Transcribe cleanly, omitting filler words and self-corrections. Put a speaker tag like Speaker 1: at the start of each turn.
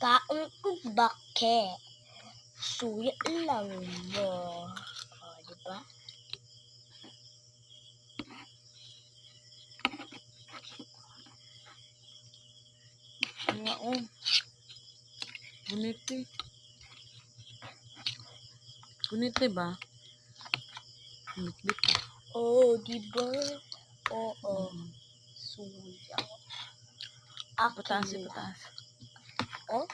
Speaker 1: Kaon ko bake. Suya lang mo. O, diba?
Speaker 2: Nga oh. Guniti. Guniti ba? Bitbit ka.
Speaker 1: Oh, diba? Oo. Suya.
Speaker 2: Pataas, pataas.
Speaker 1: Oh?